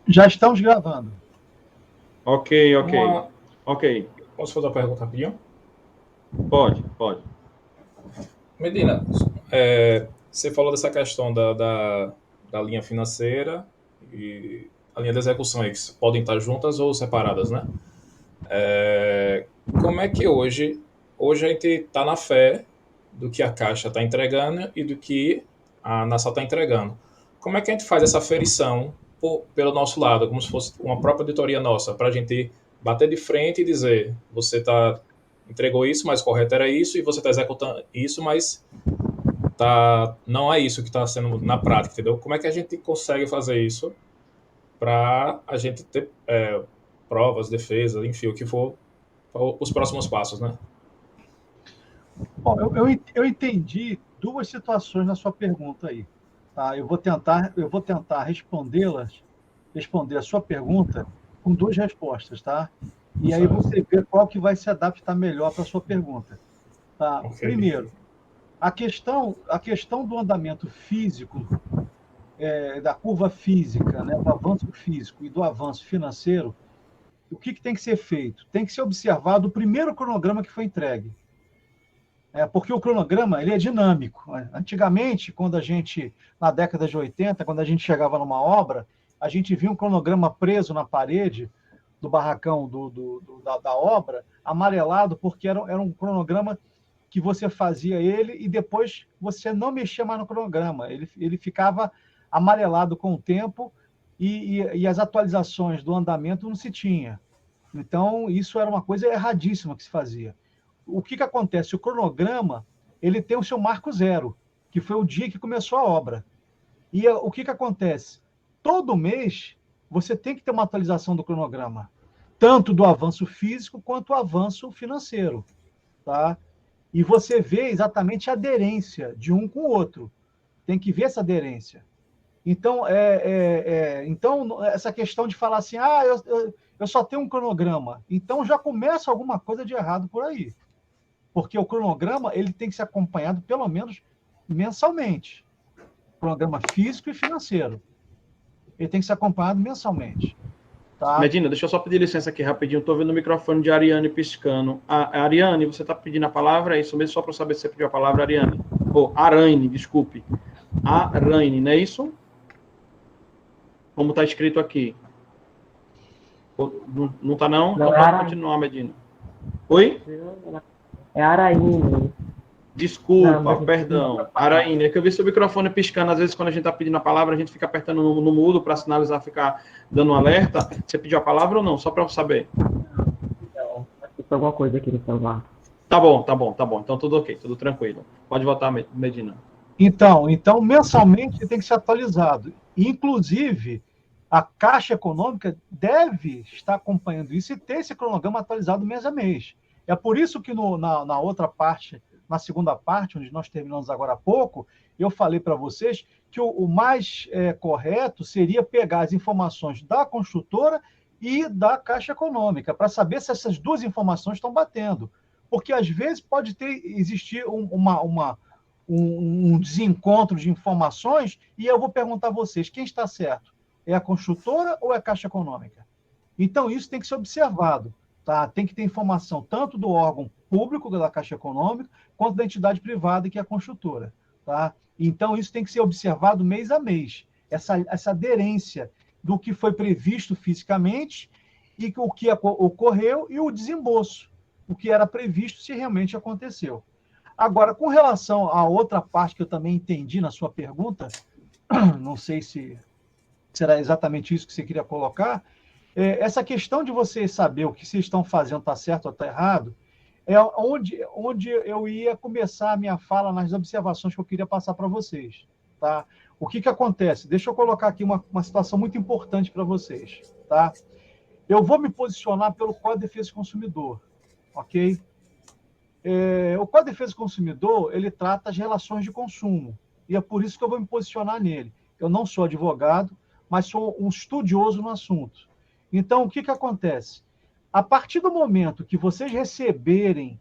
Já estamos gravando. Ok. Posso fazer uma pergunta rapidinho? Pode. Medina, você falou dessa questão da linha financeira e a linha de execução aí, que podem estar juntas ou separadas, né? Como é que hoje a gente está na fé do que a Caixa está entregando e do que a Nassau está entregando? Como é que a gente faz essa aferição pelo nosso lado, como se fosse uma própria auditoria nossa, para a gente bater de frente e dizer, entregou isso, mas o correto era isso, e você está executando isso, mas não é isso que está sendo na prática, entendeu? Como é que a gente consegue fazer isso para a gente ter provas, defesa, enfim, o que for os próximos passos, né? Bom, eu entendi duas situações na sua pergunta aí. Tá? Eu vou tentar responder a sua pergunta com duas respostas, tá? E aí você vê qual que vai se adaptar melhor para a sua pergunta. Tá? Ok. Primeiro, a questão do andamento físico, da curva física, né, do avanço físico e do avanço financeiro, o que tem que ser feito? Tem que ser observado o primeiro cronograma que foi entregue. Porque o cronograma ele é dinâmico. Antigamente, na década de 80, quando a gente chegava numa obra, a gente via um cronograma preso na parede do barracão da obra, amarelado, porque era um cronograma que você fazia ele e depois você não mexia mais no cronograma. Ele ficava amarelado com o tempo e as atualizações do andamento não se tinha. Então, isso era uma coisa erradíssima que se fazia. O que acontece? O cronograma ele tem o seu marco zero, que foi o dia que começou a obra. E o que acontece? Todo mês você tem que ter uma atualização do cronograma, tanto do avanço físico quanto do avanço financeiro. Tá? E você vê exatamente a aderência de um com o outro. Tem que ver essa aderência. Então, então essa questão de falar assim, eu só tenho um cronograma, então já começa alguma coisa de errado por aí. Porque o cronograma ele tem que ser acompanhado pelo menos mensalmente. Cronograma físico e financeiro. Ele tem que ser acompanhado mensalmente. Tá? Medina, deixa eu só pedir licença aqui rapidinho. Estou vendo o microfone de Ariane piscando. Ariane, você está pedindo a palavra? É isso mesmo? Só para saber se você pediu a palavra, Ariane. Araine, desculpe. Araine, não é isso? Como está escrito aqui. Não está não? Então pode continuar, Medina. Oi? É Araíne. Desculpa, perdão. Araíne, é que eu vi seu microfone piscando. Às vezes, quando a gente está pedindo a palavra, a gente fica apertando no mudo para sinalizar, ficar dando um alerta. Você pediu a palavra ou não? Só para eu saber. Não, foi alguma coisa aqui no celular. Tá bom. Então tudo ok, tudo tranquilo. Pode voltar, Medina. Então, mensalmente tem que ser atualizado. Inclusive, a Caixa Econômica deve estar acompanhando isso e ter esse cronograma atualizado mês a mês. É por isso que na outra parte, na segunda parte, onde nós terminamos agora há pouco, eu falei para vocês que o mais correto seria pegar as informações da construtora e da Caixa Econômica, para saber se essas duas informações estão batendo. Porque, às vezes, pode existir um desencontro de informações e eu vou perguntar a vocês, quem está certo? É a construtora ou é a Caixa Econômica? Então, isso tem que ser observado. Tá? Tem que ter informação tanto do órgão público, da Caixa Econômica, quanto da entidade privada, que é a construtora. Tá? Então, isso tem que ser observado mês a mês. Essa aderência do que foi previsto fisicamente e o que ocorreu e o desembolso, o que era previsto se realmente aconteceu. Agora, com relação à outra parte que eu também entendi na sua pergunta, não sei se será exatamente isso que você queria colocar, essa questão de você saber o que vocês estão fazendo está certo ou está errado, é onde eu ia começar a minha fala nas observações que eu queria passar para vocês. Tá? O que acontece? Deixa eu colocar aqui uma situação muito importante para vocês. Tá? Eu vou me posicionar pelo Código de Defesa do Consumidor. Ok? O Código de Defesa do Consumidor, ele trata as relações de consumo, e é por isso que eu vou me posicionar nele. Eu não sou advogado, mas sou um estudioso no assunto. Então, o que acontece? A partir do momento que vocês receberem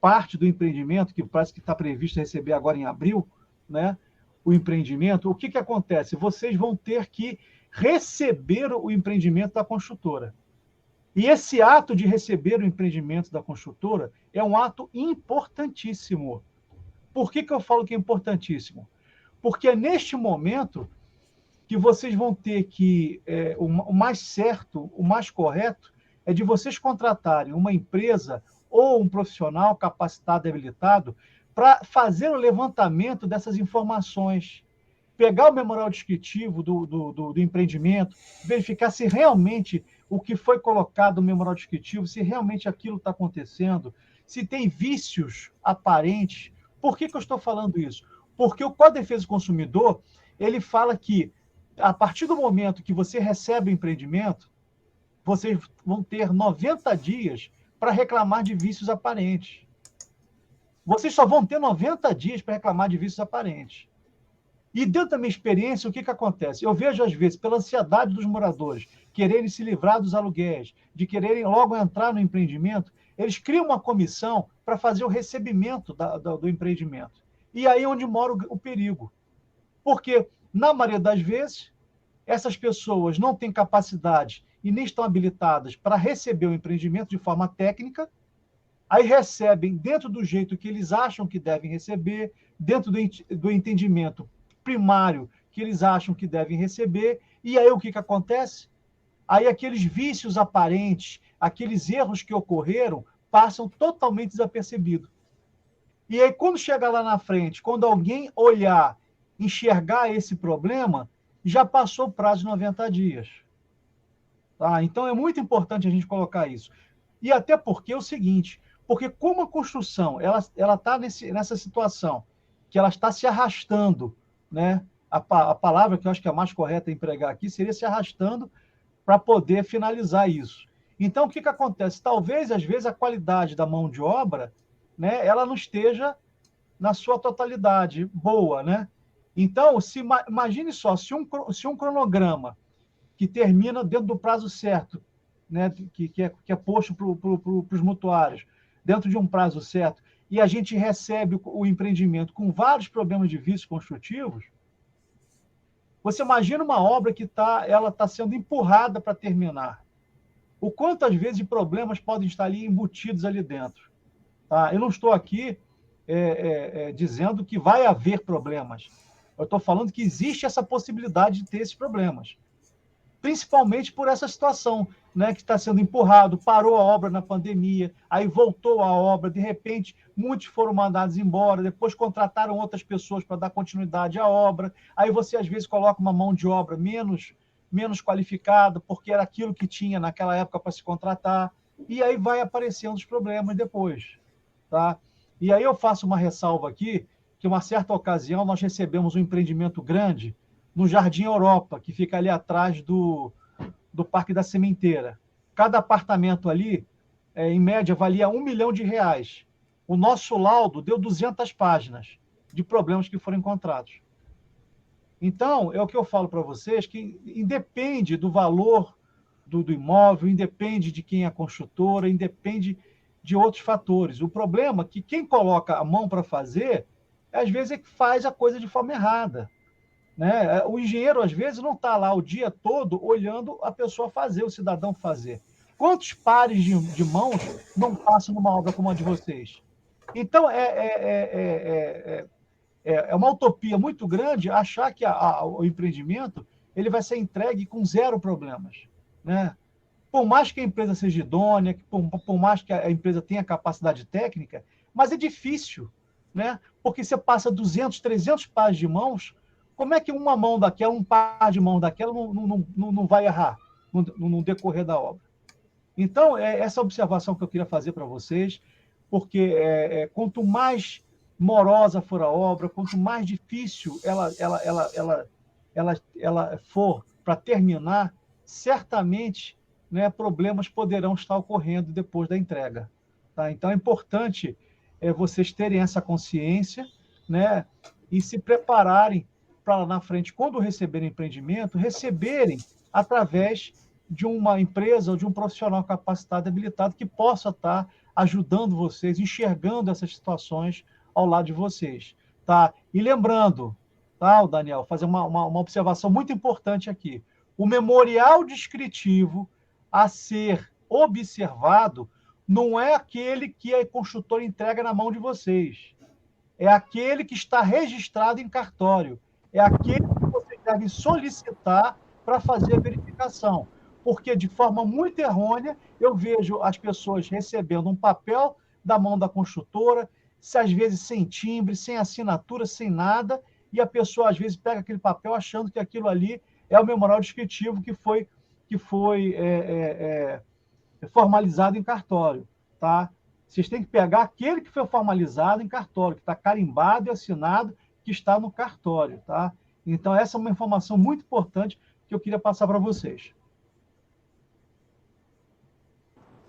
parte do empreendimento, que parece que está previsto receber agora em abril, né, o empreendimento, o que, que acontece? Vocês vão ter que receber o empreendimento da construtora. E esse ato de receber o empreendimento da construtora é um ato importantíssimo. Por que, que eu falo que é importantíssimo? Porque é neste momento que vocês vão ter que, o mais certo, o mais correto, é de vocês contratarem uma empresa ou um profissional capacitado e habilitado para fazer o levantamento dessas informações, pegar o memorial descritivo do empreendimento, verificar se realmente o que foi colocado no memorial descritivo, se realmente aquilo está acontecendo, se tem vícios aparentes. Por que, que eu estou falando isso? Porque o Código de Defesa do Consumidor, ele fala que, a partir do momento que você recebe o empreendimento, vocês vão ter 90 dias para reclamar de vícios aparentes. Vocês só vão ter 90 dias para reclamar de vícios aparentes. E dentro da minha experiência, o que, que acontece? Eu vejo, às vezes, pela ansiedade dos moradores, quererem se livrar dos aluguéis, de quererem logo entrar no empreendimento, eles criam uma comissão para fazer o recebimento do empreendimento. E aí é onde mora o perigo. Porque, na maioria das vezes, essas pessoas não têm capacidade e nem estão habilitadas para receber o empreendimento de forma técnica, aí recebem dentro do jeito que eles acham que devem receber, dentro do entendimento primário que eles acham que devem receber, e aí o que, que acontece? Aí aqueles vícios aparentes, aqueles erros que ocorreram, passam totalmente desapercebidos. E aí, quando chega lá na frente, quando alguém olhar, enxergar esse problema, já passou o prazo de 90 dias. Tá? Então, é muito importante a gente colocar isso. E até porque é o seguinte, porque como a construção ela está nessa situação, que ela está se arrastando, né? A palavra que eu acho que é a mais correta a empregar aqui seria se arrastando para poder finalizar isso. Então, o que, que acontece? Talvez, às vezes, a qualidade da mão de obra, né, ela não esteja na sua totalidade boa, né? Então, imagine só, se um cronograma que termina dentro do prazo certo, né, que é posto para os mutuários, dentro de um prazo certo, e a gente recebe o empreendimento com vários problemas de vícios construtivos, você imagina uma obra que ela está sendo empurrada para terminar. O quanto, às vezes, de problemas podem estar ali embutidos ali dentro. Tá? Eu não estou aqui dizendo que vai haver problemas. Eu estou falando que existe essa possibilidade de ter esses problemas. Principalmente por essa situação, né, que está sendo empurrado, parou a obra na pandemia, aí voltou a obra, de repente, muitos foram mandados embora, depois contrataram outras pessoas para dar continuidade à obra, aí você, às vezes, coloca uma mão de obra menos qualificada, porque era aquilo que tinha naquela época para se contratar, e aí vai aparecendo os problemas depois. Tá? E aí eu faço uma ressalva aqui, que uma certa ocasião nós recebemos um empreendimento grande no Jardim Europa, que fica ali atrás do Parque da Sementeira. Cada apartamento ali, em média, valia R$1 milhão. O nosso laudo deu 200 páginas de problemas que foram encontrados. Então, é o que eu falo para vocês, que independe do valor do imóvel, independe de quem é a construtora, independe de outros fatores. O problema é que quem coloca a mão para fazer, às vezes é que faz a coisa de forma errada. Né? O engenheiro, às vezes, não está lá o dia todo olhando a pessoa fazer, o cidadão fazer. Quantos pares de mãos não passam numa obra como a de vocês? Então, é uma utopia muito grande achar que o empreendimento ele vai ser entregue com zero problemas. Né? Por mais que a empresa seja idônea, por mais que a empresa tenha capacidade técnica, mas é difícil, né? Porque você passa 200, 300 pares de mãos, como é que uma mão daquela, um par de mão daquela não vai errar no decorrer da obra? Então, é essa observação que eu queria fazer para vocês, porque quanto mais morosa for a obra, quanto mais difícil ela for para terminar, certamente, né, problemas poderão estar ocorrendo depois da entrega. Tá? Então, é importante vocês terem essa consciência, né, e se prepararem para lá na frente, quando receberem empreendimento, receberem através de uma empresa ou de um profissional capacitado e habilitado que possa estar ajudando vocês, enxergando essas situações ao lado de vocês. Tá? E lembrando, tá, Daniel, fazer uma observação muito importante aqui. O memorial descritivo a ser observado não é aquele que a construtora entrega na mão de vocês. É aquele que está registrado em cartório. É aquele que vocês devem solicitar para fazer a verificação. Porque, de forma muito errônea, eu vejo as pessoas recebendo um papel da mão da construtora, se às vezes sem timbre, sem assinatura, sem nada, e a pessoa às vezes pega aquele papel achando que aquilo ali é o memorial descritivo que foi formalizado em cartório, tá? Vocês têm que pegar aquele que foi formalizado em cartório, que está carimbado e assinado, que está no cartório, tá? Então, essa é uma informação muito importante que eu queria passar para vocês.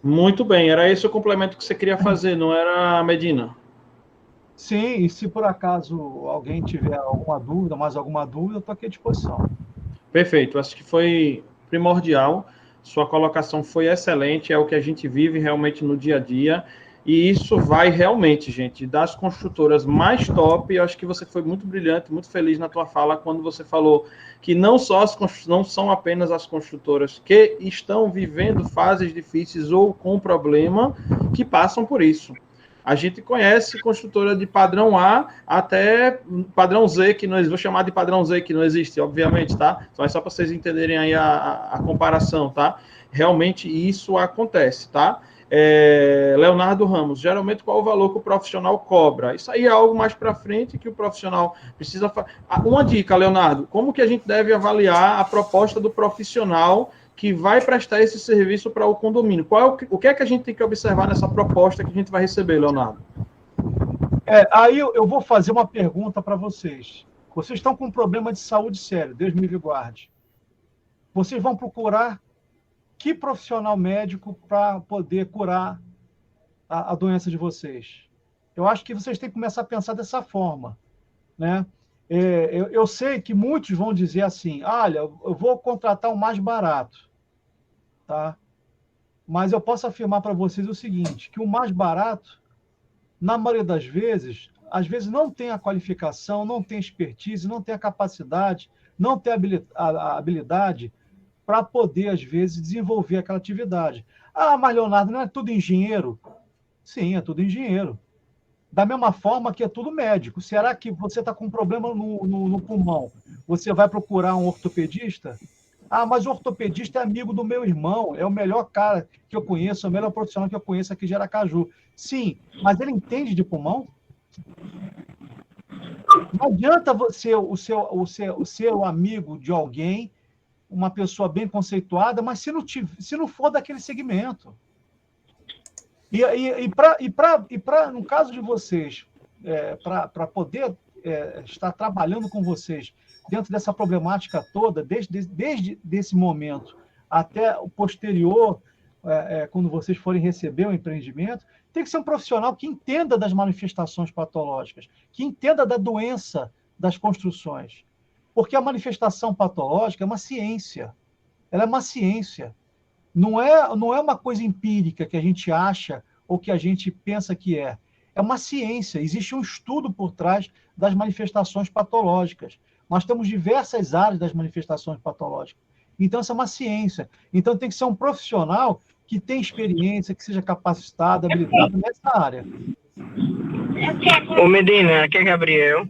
Muito bem, era esse o complemento que você queria fazer, não era, Medina? Sim, e se por acaso alguém tiver alguma dúvida, mais alguma dúvida, eu estou aqui à disposição. Perfeito, acho que foi primordial, sua colocação foi excelente, é o que a gente vive realmente no dia a dia, e isso vai realmente, gente, das construtoras mais top. Eu acho que você foi muito brilhante, muito feliz na tua fala, quando você falou que não são apenas as construtoras que estão vivendo fases difíceis ou com problema que passam por isso. A gente conhece construtora de padrão A até padrão Z, que não vou chamar de padrão Z, que não existe, obviamente, tá? Então é só para vocês entenderem aí a comparação, tá? Realmente isso acontece, tá? Leonardo Ramos, geralmente qual o valor que o profissional cobra? Isso aí é algo mais para frente que o profissional precisa fazer. Uma dica, Leonardo, como que a gente deve avaliar a proposta do profissional que vai prestar esse serviço para o condomínio? O que é que a gente tem que observar nessa proposta que a gente vai receber, Leonardo? Aí eu vou fazer uma pergunta para vocês. Vocês estão com um problema de saúde sério, Deus me livre e guarde. Vocês vão procurar que profissional médico para poder curar a doença de vocês? Eu acho que vocês têm que começar a pensar dessa forma, né? Eu sei que muitos vão dizer assim, olha, eu vou contratar o mais barato, tá? Mas eu posso afirmar para vocês o seguinte, que o mais barato, na maioria das vezes, às vezes não tem a qualificação, não tem expertise, não tem a capacidade, não tem a habilidade para poder, às vezes, desenvolver aquela atividade. Ah, mas, Leonardo, não é tudo engenheiro? Sim, é tudo engenheiro. Da mesma forma que é tudo médico. Será que você está com um problema no pulmão? Você vai procurar um ortopedista? Ah, mas o ortopedista é amigo do meu irmão, é o melhor cara que eu conheço, é o melhor profissional que eu conheço aqui de Aracaju. Sim, mas ele entende de pulmão? Não adianta você, o seu amigo de alguém, uma pessoa bem conceituada, mas se não for daquele segmento. No caso de vocês, para poder estar trabalhando com vocês dentro dessa problemática toda, desde esse momento até o posterior, quando vocês forem receber o empreendimento, tem que ser um profissional que entenda das manifestações patológicas, que entenda da doença das construções. Porque a manifestação patológica é uma ciência. Ela é uma ciência. Não é uma coisa empírica que a gente acha ou que a gente pensa que é. É uma ciência. Existe um estudo por trás das manifestações patológicas. Nós temos diversas áreas das manifestações patológicas. Então, essa é uma ciência. Então, tem que ser um profissional que tem experiência, que seja capacitado, habilitado nessa área. Ô Medina, aqui é Gabriel.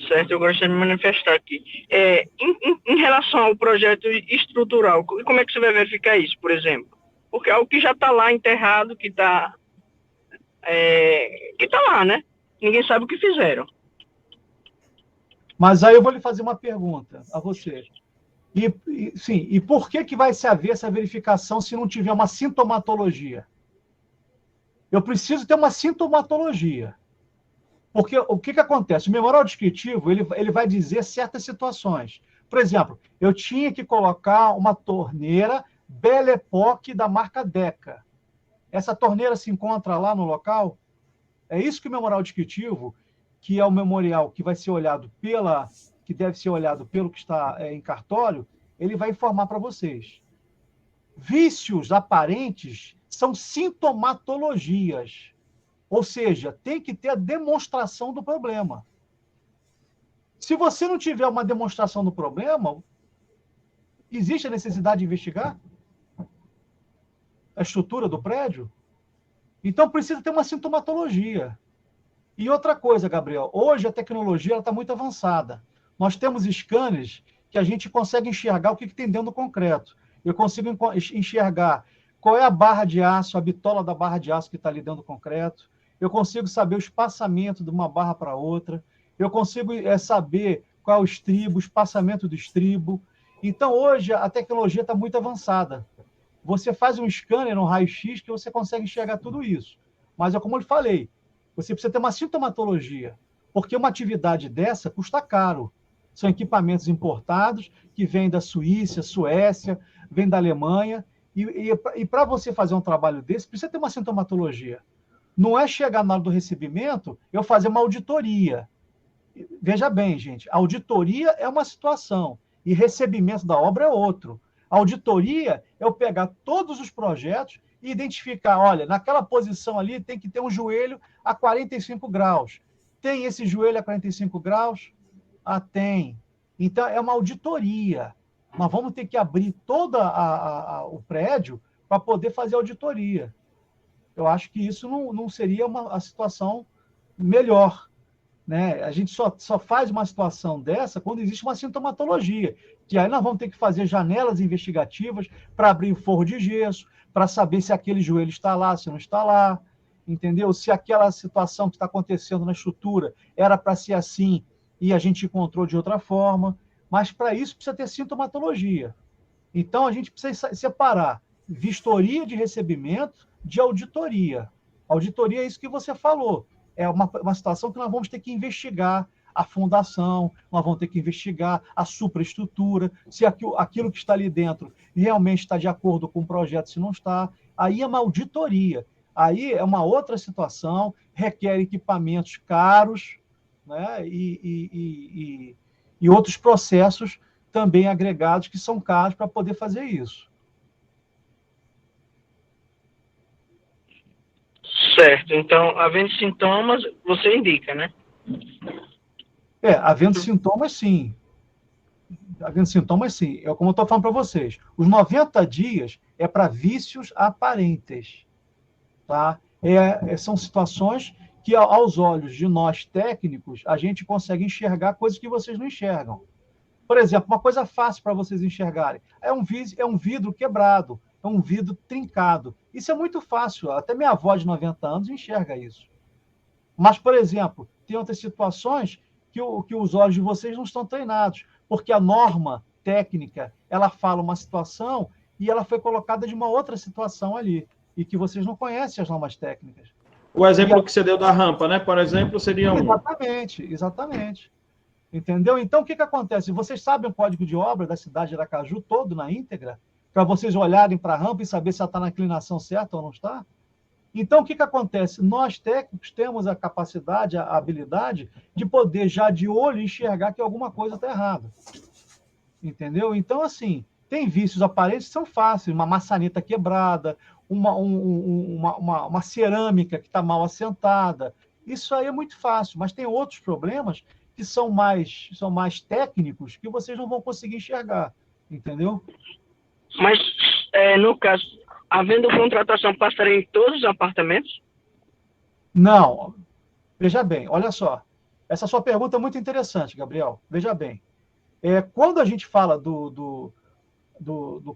Certo, eu gostaria de me manifestar aqui. Em relação ao projeto estrutural, como é que você vai verificar isso, por exemplo? Porque é algo que já está lá enterrado, que está lá, né? Ninguém sabe o que fizeram. Mas aí eu vou lhe fazer uma pergunta a você. E por que vai se haver essa verificação se não tiver uma sintomatologia? Eu preciso ter uma sintomatologia. Porque o que acontece? O memorial descritivo ele vai dizer certas situações. Por exemplo, eu tinha que colocar uma torneira Belle Époque da marca Deca. Essa torneira se encontra lá no local? É isso que o memorial descritivo, que é o memorial que vai ser olhado que deve ser olhado pelo que está em cartório, ele vai informar para vocês. Vícios aparentes são sintomatologias. Ou seja, tem que ter a demonstração do problema. Se você não tiver uma demonstração do problema, existe a necessidade de investigar a estrutura do prédio? Então, precisa ter uma sintomatologia. E outra coisa, Gabriel, hoje a tecnologia está muito avançada. Nós temos scanners que a gente consegue enxergar o que tem dentro do concreto. Eu consigo enxergar qual é a barra de aço, a bitola da barra de aço que está ali dentro do concreto. Eu consigo saber o espaçamento de uma barra para outra. Eu consigo saber qual é o estribo, o espaçamento do estribo. Então, hoje, a tecnologia está muito avançada. Você faz um scanner, um raio-x, que você consegue enxergar tudo isso. Mas, é como eu falei, você precisa ter uma sintomatologia, porque uma atividade dessa custa caro. São equipamentos importados, que vêm da Suíça, Suécia, vêm da Alemanha, e para você fazer um trabalho desse, precisa ter uma sintomatologia. Não é chegar na hora do recebimento, eu fazer uma auditoria. Veja bem, gente, auditoria é uma situação, e recebimento da obra é outro. Auditoria é eu pegar todos os projetos e identificar, olha, naquela posição ali tem que ter um joelho a 45 graus. Tem esse joelho a 45 graus? Ah, tem. Então, é uma auditoria. Nós vamos ter que abrir todo o prédio para poder fazer auditoria. Eu acho que isso não seria a situação melhor. Né? A gente só faz uma situação dessa quando existe uma sintomatologia, que aí nós vamos ter que fazer janelas investigativas para abrir o forro de gesso, para saber se aquele joelho está lá, se não está lá, entendeu? Se aquela situação que está acontecendo na estrutura era para ser assim e a gente encontrou de outra forma, mas para isso precisa ter sintomatologia. Então a gente precisa separar vistoria de recebimento de auditoria. Auditoria é isso que você falou. É uma situação que nós vamos ter que investigar a fundação, nós vamos ter que investigar a supraestrutura, se aquilo que está ali dentro realmente está de acordo com o projeto, se não está. Aí é uma auditoria. Aí é uma outra situação, requer equipamentos caros, né? E outros processos também agregados que são caros para poder fazer isso. Certo. Então, havendo sintomas, você indica, né? Havendo sintomas, sim. Havendo sintomas, sim. É como eu estou falando para vocês. Os 90 dias é para vícios aparentes. Tá? São situações que, aos olhos de nós técnicos, a gente consegue enxergar coisas que vocês não enxergam. Por exemplo, uma coisa fácil para vocês enxergarem é um vidro quebrado, é um vidro trincado. Isso é muito fácil, até minha avó de 90 anos enxerga isso. Mas, por exemplo, tem outras situações que os olhos de vocês não estão treinados, porque a norma técnica, ela fala uma situação e ela foi colocada de uma outra situação ali, e que vocês não conhecem as normas técnicas. O exemplo que você deu da rampa, né? Por exemplo, seria um. Exatamente. Entendeu? Então, o que acontece? Vocês sabem o código de obra da cidade de Aracaju todo na íntegra? Para vocês olharem para a rampa e saber se ela está na inclinação certa ou não está? Então, o que acontece? Nós, técnicos, temos a capacidade, a habilidade de poder, já de olho, enxergar que alguma coisa está errada. Entendeu? Então, assim, tem vícios aparentes que são fáceis. Uma maçaneta quebrada, uma cerâmica que está mal assentada. Isso aí é muito fácil, mas tem outros problemas que são mais técnicos que vocês não vão conseguir enxergar. Entendeu? Mas, no caso, havendo contratação, passaria em todos os apartamentos? Não. Veja bem, olha só. Essa sua pergunta é muito interessante, Gabriel. Veja bem. Quando a gente fala do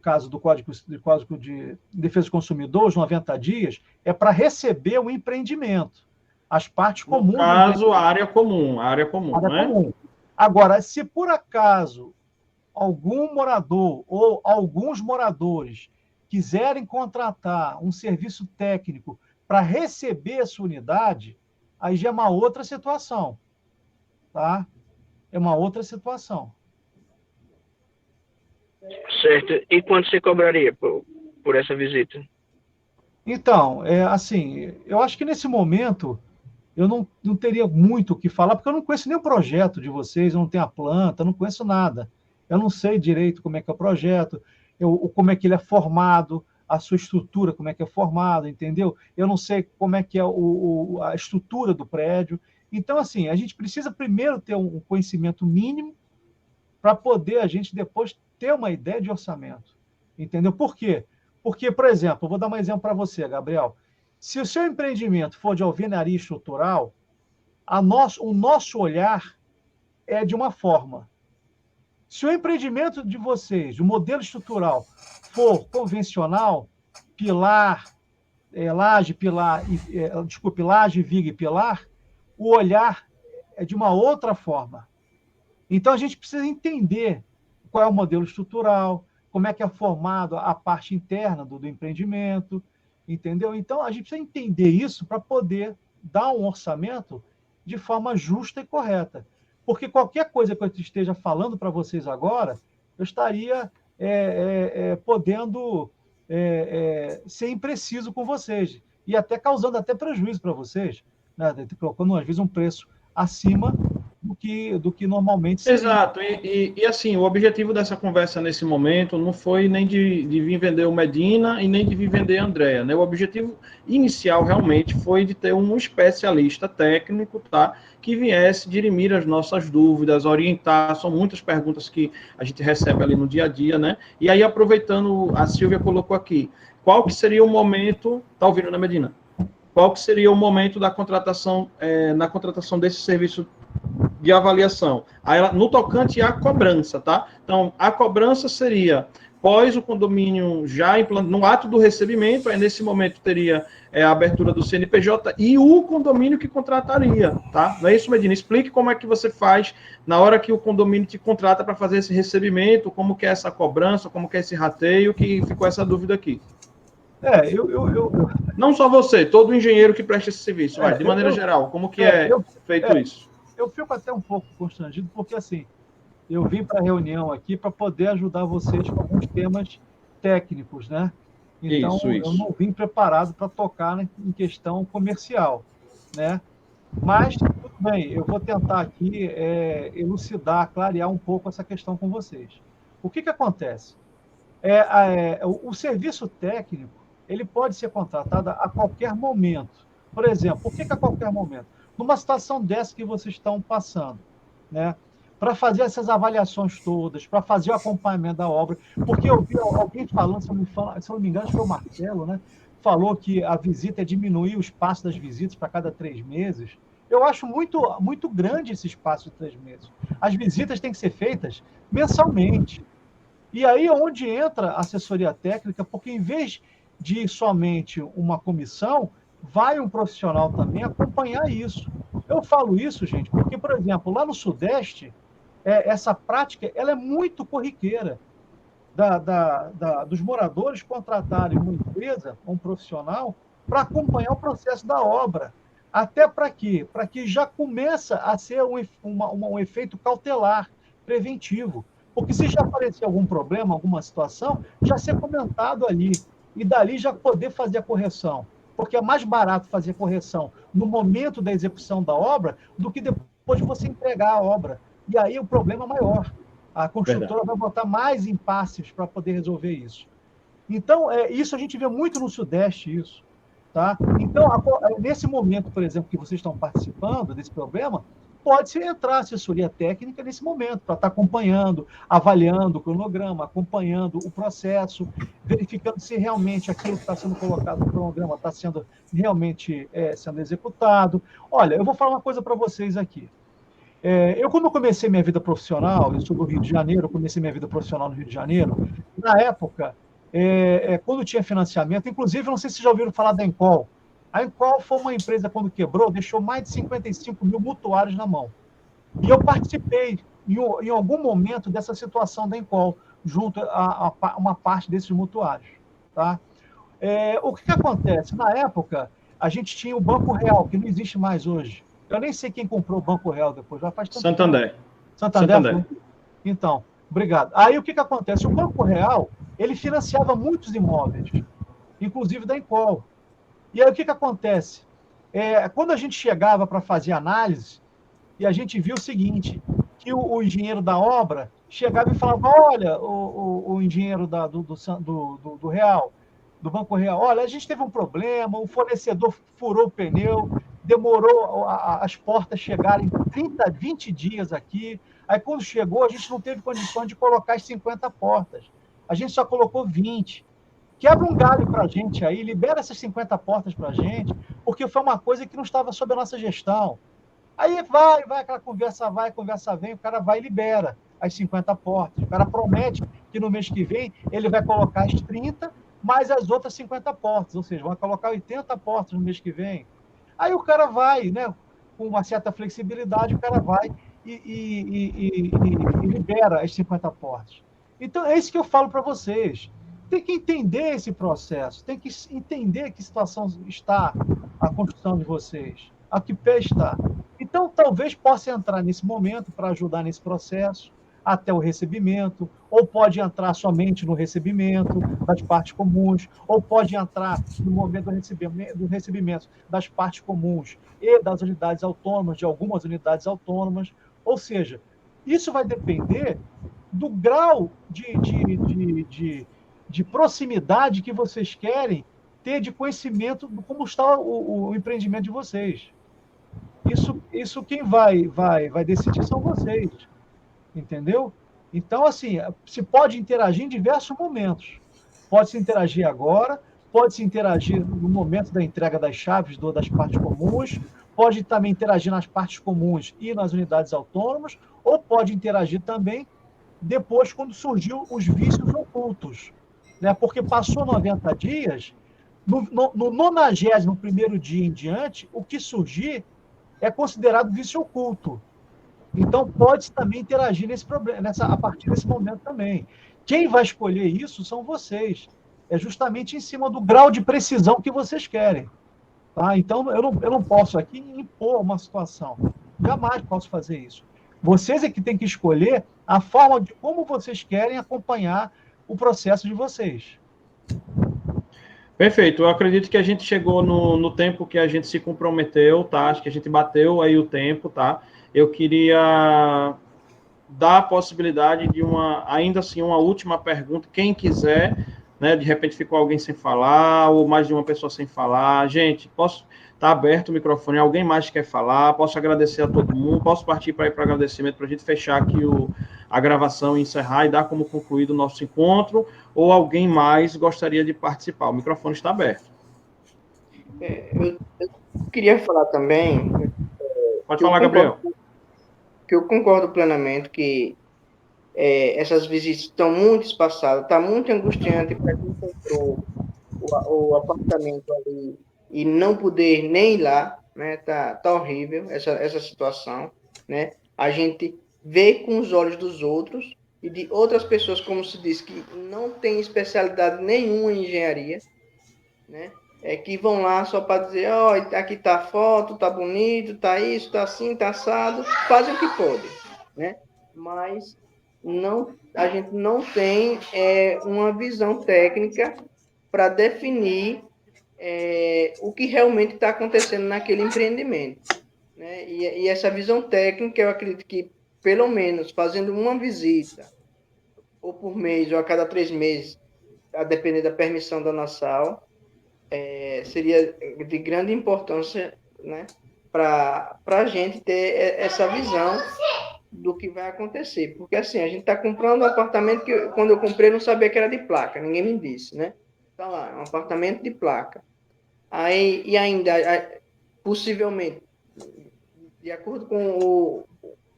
caso do Código de Defesa do Consumidor, os 90 dias, é para receber o empreendimento. As partes comuns... No caso, a área comum, né? Comum. Agora, se por acaso algum morador ou alguns moradores quiserem contratar um serviço técnico para receber essa unidade, aí já é uma outra situação. Tá? É uma outra situação. Certo. E quanto você cobraria por essa visita? Então, assim, eu acho que nesse momento eu não teria muito o que falar, porque eu não conheço nem o projeto de vocês, eu não tenho a planta, eu não conheço nada. Eu não sei direito como é que é o projeto, como é que ele é formado, a sua estrutura, como é que é formado, entendeu? Eu não sei como é que é a estrutura do prédio. Então, assim, a gente precisa primeiro ter um conhecimento mínimo para poder a gente depois ter uma ideia de orçamento. Entendeu? Por quê? Porque, por exemplo, eu vou dar um exemplo para você, Gabriel. Se o seu empreendimento for de alvenaria estrutural, o nosso olhar é de uma forma. Se o empreendimento de vocês, o modelo estrutural, for convencional, pilar, laje, viga e pilar, o olhar é de uma outra forma. Então, a gente precisa entender qual é o modelo estrutural, como é que é formado a parte interna do empreendimento, entendeu? Então, a gente precisa entender isso para poder dar um orçamento de forma justa e correta. Porque qualquer coisa que eu esteja falando para vocês agora, eu estaria podendo ser impreciso com vocês e até causando até prejuízo para vocês, né? Colocando, às vezes, um preço acima do que normalmente seria. Exato, e assim, o objetivo dessa conversa nesse momento não foi nem de vir vender o Medina e nem de vir vender a Andrea, né? O objetivo inicial realmente foi de ter um especialista técnico, tá? Que viesse dirimir as nossas dúvidas, orientar, são muitas perguntas que a gente recebe ali no dia a dia, né? E aí, aproveitando, a Silvia colocou aqui, qual que seria o momento, tá ouvindo, né, Medina? Qual que seria o momento da contratação, na contratação desse serviço de avaliação? Aí, no tocante à cobrança, tá? Então, a cobrança seria pós o condomínio já no ato do recebimento, aí nesse momento teria a abertura do CNPJ e o condomínio que contrataria, tá? Não é isso, Medina? Explique como é que você faz na hora que o condomínio te contrata para fazer esse recebimento, como que é essa cobrança, como que é esse rateio, que ficou essa dúvida aqui. Não só você, todo engenheiro que presta esse serviço, de maneira geral, como que é feito isso? Eu fico até um pouco constrangido, porque assim, eu vim para a reunião aqui para poder ajudar vocês com alguns temas técnicos, né? Então, isso. Eu não vim preparado para tocar em questão comercial, né? Mas, tudo bem, eu vou tentar aqui elucidar, clarear um pouco essa questão com vocês. O que acontece? O serviço técnico, ele pode ser contratado a qualquer momento. Por exemplo, por que a qualquer momento? Numa situação dessa que vocês estão passando, né? Para fazer essas avaliações todas, para fazer o acompanhamento da obra, porque eu vi alguém falando, se eu não me engano, foi o Marcelo, né? Falou que a visita é diminuir o espaço das visitas para cada 3 meses. Eu acho muito, muito grande esse espaço de 3 meses. As visitas têm que ser feitas mensalmente. E aí é onde entra a assessoria técnica, porque em vez de somente uma comissão, vai um profissional também acompanhar isso. Eu falo isso, gente, porque, por exemplo, lá no Sudeste, essa prática ela é muito corriqueira dos moradores contratarem uma empresa, um profissional, para acompanhar o processo da obra. Até para quê? Para que já começa a ser um efeito cautelar, preventivo. Porque se já aparecer algum problema, alguma situação, já ser comentado ali. E dali já poder fazer a correção. Porque é mais barato fazer a correção no momento da execução da obra do que depois de você entregar a obra. E aí o problema é maior. A construtora vai botar mais impasses para poder resolver isso. Então, isso a gente vê muito no Sudeste, isso. Tá? Então, nesse momento, por exemplo, que vocês estão participando desse problema, pode-se entrar assessoria técnica nesse momento, para estar acompanhando, avaliando o cronograma, acompanhando o processo, verificando se realmente aquilo que está sendo colocado no cronograma está sendo realmente sendo executado. Olha, eu vou falar uma coisa para vocês aqui. Quando eu comecei minha vida profissional, eu sou do Rio de Janeiro, comecei minha vida profissional no Rio de Janeiro, na época, quando tinha financiamento, inclusive, não sei se vocês já ouviram falar da Encol. A Encol foi uma empresa, quando quebrou, deixou mais de 55 mil mutuários na mão. E eu participei, em algum momento, dessa situação da Encol, junto a uma parte desses mutuários. Tá? O que acontece? Na época, a gente tinha o Banco Real, que não existe mais hoje. Eu nem sei quem comprou o Banco Real depois. Já faz tanto Santander. tempo. Santander? Então, obrigado. Aí, o que acontece? O Banco Real, ele financiava muitos imóveis, inclusive da Encol. E aí, o que acontece? Quando a gente chegava para fazer análise, e a gente viu o seguinte, que o engenheiro da obra chegava e falava, olha, o engenheiro do Real, do Banco Real, olha, a gente teve um problema, o fornecedor furou o pneu, demorou as portas chegarem 30, 20 dias aqui. Aí, quando chegou, a gente não teve condições de colocar as 50 portas. A gente só colocou 20. Quebra um galho para a gente aí, libera essas 50 portas para a gente, porque foi uma coisa que não estava sob a nossa gestão. Aí vai, aquela conversa vai, conversa vem, o cara vai e libera as 50 portas. O cara promete que no mês que vem ele vai colocar as 30, mais as outras 50 portas, ou seja, vai colocar 80 portas no mês que vem. Aí o cara vai, né, com uma certa flexibilidade, o cara vai e libera as 50 portas. Então, é isso que eu falo para vocês. Tem que entender esse processo, tem que entender que situação está a construção de vocês, a que pé está. Então, talvez possa entrar nesse momento para ajudar nesse processo, até o recebimento, ou pode entrar somente no recebimento das partes comuns, ou pode entrar no momento do recebimento das partes comuns e das unidades autônomas, de algumas unidades autônomas. Ou seja, isso vai depender do grau de proximidade que vocês querem ter de conhecimento de como está o empreendimento de vocês. Isso quem vai decidir são vocês, entendeu? Então, assim, se pode interagir em diversos momentos. Pode se interagir agora, pode se interagir no momento da entrega das chaves das partes comuns, pode também interagir nas partes comuns e nas unidades autônomas, ou pode interagir também depois, quando surgiu os vícios ocultos, né? Porque passou 90 dias, no 91º dia em diante, o que surgir é considerado vício oculto. Então, pode também interagir nesse problema, a partir desse momento também. Quem vai escolher isso são vocês. É justamente em cima do grau de precisão que vocês querem. Tá? Então, eu não posso aqui impor uma situação. Jamais posso fazer isso. Vocês é que têm que escolher a forma de como vocês querem acompanhar o processo de vocês. Perfeito. Eu acredito que a gente chegou no tempo que a gente se comprometeu, tá? Acho que a gente bateu aí o tempo, tá? Eu queria dar a possibilidade de ainda assim, uma última pergunta. Quem quiser, né? De repente ficou alguém sem falar, ou mais de uma pessoa sem falar. Gente, tá aberto o microfone. Alguém mais quer falar? Posso agradecer a todo mundo? Posso partir para ir para agradecimento para a gente fechar aqui a gravação e encerrar e dar como concluído o nosso encontro? Ou alguém mais gostaria de participar? O microfone está aberto. Eu queria falar também. Pode falar, Gabriel. Que eu concordo plenamente que essas visitas estão muito espaçadas, está muito angustiante para quem comprou o apartamento ali e não poder nem ir lá, né? Tá horrível essa situação, né? A gente vê com os olhos dos outros e de outras pessoas, como se diz, que não tem especialidade nenhuma em engenharia, né? Que vão lá só para dizer, aqui tá a foto, tá bonito, tá isso, tá assim, tá assado, fazem o que podem, né? Mas a gente não tem uma visão técnica para definir o que realmente está acontecendo naquele empreendimento, né? E essa visão técnica, eu acredito que, pelo menos, fazendo uma visita, ou por mês, ou a cada 3 meses, a depender da permissão da NASAL, seria de grande importância, né, para a gente ter essa visão do que vai acontecer. Porque, assim, a gente está comprando um apartamento que, quando eu comprei, eu não sabia que era de placa, ninguém me disse, né? Está lá, é um apartamento de placa. Aí, e ainda, possivelmente, de acordo com o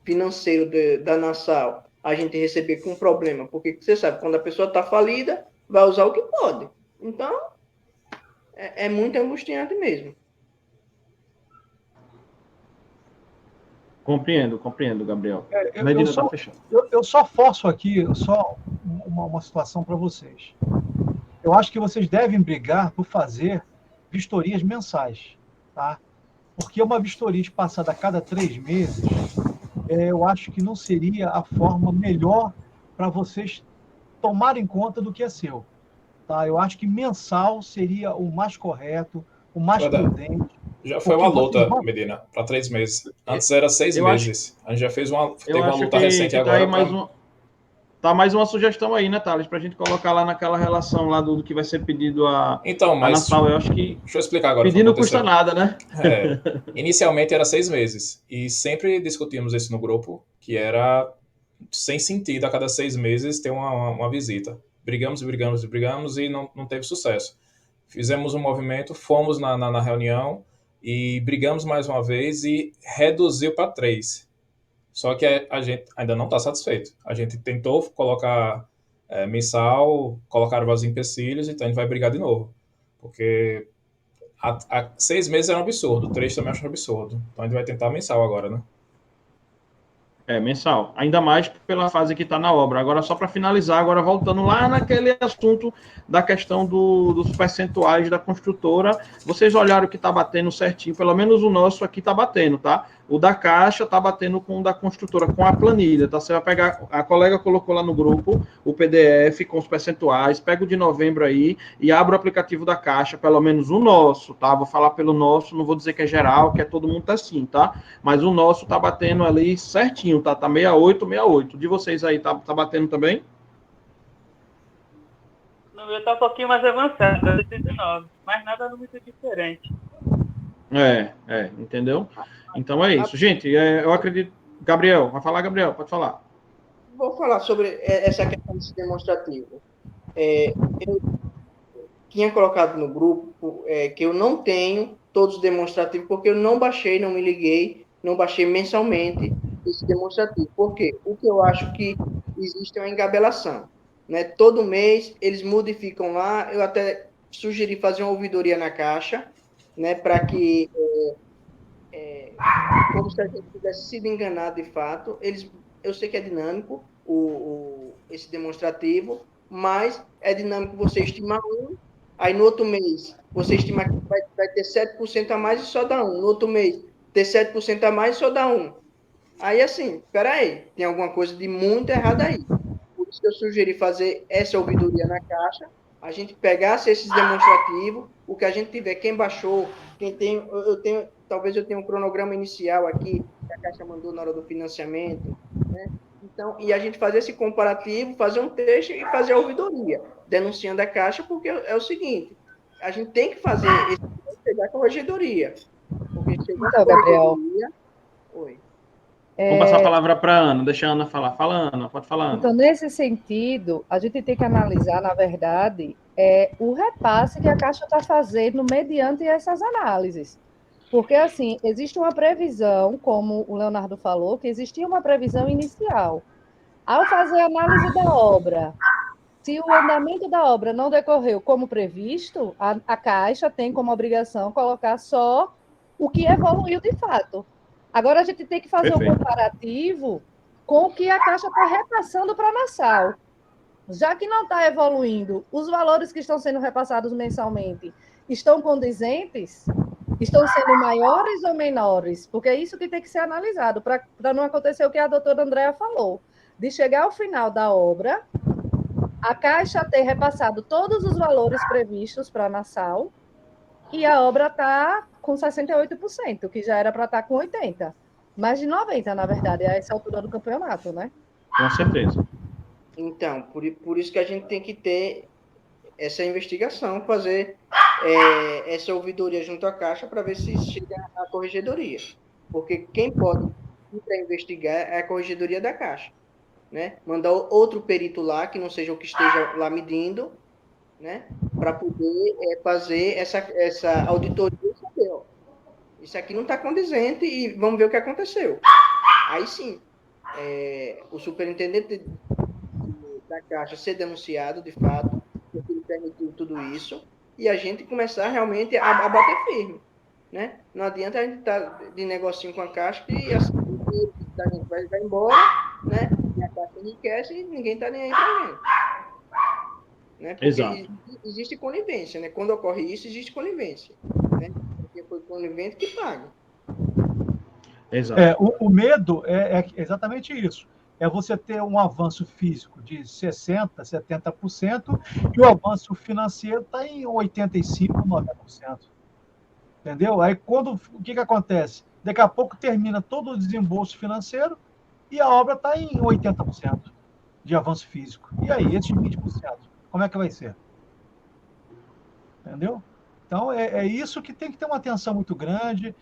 financeiro da NASAL, a gente receber com problema, porque você sabe, quando a pessoa está falida, vai usar o que pode. Então, é muito angustiante mesmo. Compreendo, Gabriel. Medina está fechando. Eu só forço aqui uma situação para vocês. Eu acho que vocês devem brigar por fazer vistorias mensais, tá? Porque uma vistoria passada a cada 3 meses, eu acho que não seria a forma melhor para vocês tomarem conta do que é seu. Tá? Eu acho que mensal seria o mais correto, o mais prudente. Já foi uma luta, Medina, para 3 meses. Antes era 6 meses. A gente já teve uma luta recente agora. Tá mais uma sugestão aí, né, Thales? Para a gente colocar lá naquela relação lá do que vai ser pedido Então, a mas Nassau. Eu acho que deixa eu explicar agora o que pedir não custa aconteceu. nada, né? Inicialmente era 6 meses. E sempre discutimos isso no grupo, que era sem sentido a cada 6 meses ter uma visita. Brigamos e não teve sucesso. Fizemos um movimento, fomos na reunião e brigamos mais uma vez e reduziu para 3. Só que a gente ainda não está satisfeito. A gente tentou colocar mensal, colocar vários empecilhos, então a gente vai brigar de novo. Porque 6 meses era um absurdo, 3 também acho um absurdo. Então a gente vai tentar mensal agora, né? Mensal. Ainda mais pela fase que está na obra. Agora, só para finalizar, agora voltando lá naquele assunto da questão dos percentuais da construtora, vocês olharam que está batendo certinho, pelo menos o nosso aqui está batendo, tá? O da Caixa está batendo com o da construtora, com a planilha, tá? Você vai pegar, a colega colocou lá no grupo o PDF com os percentuais, pega o de novembro aí e abre o aplicativo da Caixa, pelo menos o nosso, tá? Vou falar pelo nosso, não vou dizer que é geral, que é todo mundo tá assim, tá? Mas o nosso tá batendo ali certinho, tá? Tá 68, 68. De vocês aí, tá batendo também? No meu tá um pouquinho mais avançado, 89, mas nada muito diferente. Entendeu? Então é isso. Gente, eu acredito... Gabriel, vai falar, Gabriel, pode falar. Vou falar sobre essa questão desse demonstrativo. Eu tinha colocado no grupo que eu não tenho todos os demonstrativos, porque eu não baixei, não me liguei, não baixei mensalmente esse demonstrativo. Por quê? O que eu acho que existe é uma engabelação. Né? Todo mês eles modificam lá, eu até sugeri fazer uma ouvidoria na Caixa, né, para que, como se a gente tivesse sido enganado de fato, eu sei que é dinâmico esse demonstrativo, mas é dinâmico você estimar um, aí no outro mês você estima que vai ter 7% a mais e só dá um, no outro mês ter 7% a mais e só dá um. Aí assim, peraí, tem alguma coisa de muito errado aí. Por isso que eu sugeri fazer essa ouvidoria na Caixa, a gente pegasse esses demonstrativos, o que a gente tiver, quem baixou, quem tem, talvez eu tenha um cronograma inicial aqui, que a Caixa mandou na hora do financiamento, né? Então, e a gente fazer esse comparativo, fazer um texto e fazer a ouvidoria, denunciando a Caixa, porque é o seguinte, a gente tem que fazer chegar com a corregedoria. Porque chegou então, Gabriel. Oi. Vou passar a palavra para a Ana, deixa a Ana falar. Fala, Ana, pode falar, Ana. Então, nesse sentido, a gente tem que analisar, na verdade, o repasse que a Caixa está fazendo mediante essas análises. Porque, assim, existe uma previsão, como o Leonardo falou, que existia uma previsão inicial. Ao fazer a análise da obra, se o andamento da obra não decorreu como previsto, a Caixa tem como obrigação colocar só o que evoluiu de fato. Agora, a gente tem que fazer um comparativo com o que a Caixa está repassando para a Nassau. Já que não está evoluindo, os valores que estão sendo repassados mensalmente estão condizentes? Estão sendo maiores ou menores? Porque é isso que tem que ser analisado, para não acontecer o que a doutora Andréa falou, de chegar ao final da obra, a Caixa ter repassado todos os valores previstos para a Nassau e a obra está com 68%, que já era para estar com 80%. Mais de 90%, na verdade, a essa altura do campeonato, né? Com certeza. Então, por isso que a gente tem que ter essa investigação, fazer essa ouvidoria junto à Caixa para ver se chega à corregedoria. Porque quem pode ir para investigar é a corregedoria da Caixa. Né? Mandar outro perito lá, que não seja o que esteja lá medindo, né? Para poder fazer essa auditoria e saber, ó, isso aqui não está condizente e vamos ver o que aconteceu. Aí sim, o superintendente da Caixa ser denunciado, de fato, porque ele permitiu tudo isso, e a gente começar realmente a bater firme. Né? Não adianta a gente estar de negocinho com a Caixa e assim, a gente vai embora, né? E a Caixa enriquece e ninguém está nem aí para gente. Né? Porque Exato. Existe conivência, né? Quando ocorre isso, existe conivência. Né? Porque foi conivente que paga. Exato. O medo é exatamente isso. É você ter um avanço físico de 60%, 70%, e o avanço financeiro está em 85%, 90%. Entendeu? Aí, o que acontece? Daqui a pouco termina todo o desembolso financeiro e a obra está em 80%. de avanço físico. E aí, esses 20%, como é que vai ser? Entendeu? Então, é isso que tem que ter uma atenção muito grande.